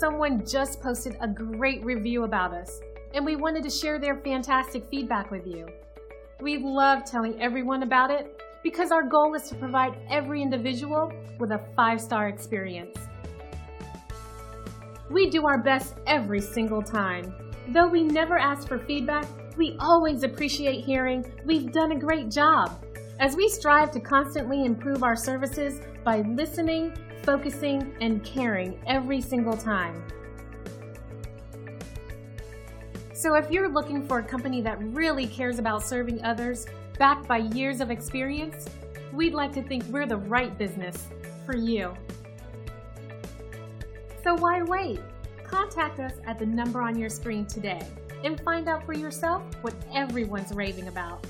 Someone just posted a great review about us, and we wanted to share their fantastic feedback with you. We love telling everyone about it because our goal is to provide every individual with a 5-star experience. We do our best every single time. Though we never ask for feedback, we always appreciate hearing we've done a great job, as we strive to constantly improve our services by listening, focusing, and caring every single time. So if you're looking for a company that really cares about serving others, backed by years of experience, we'd like to think we're the right business for you. So why wait? Contact us at the number on your screen today and find out for yourself what everyone's raving about.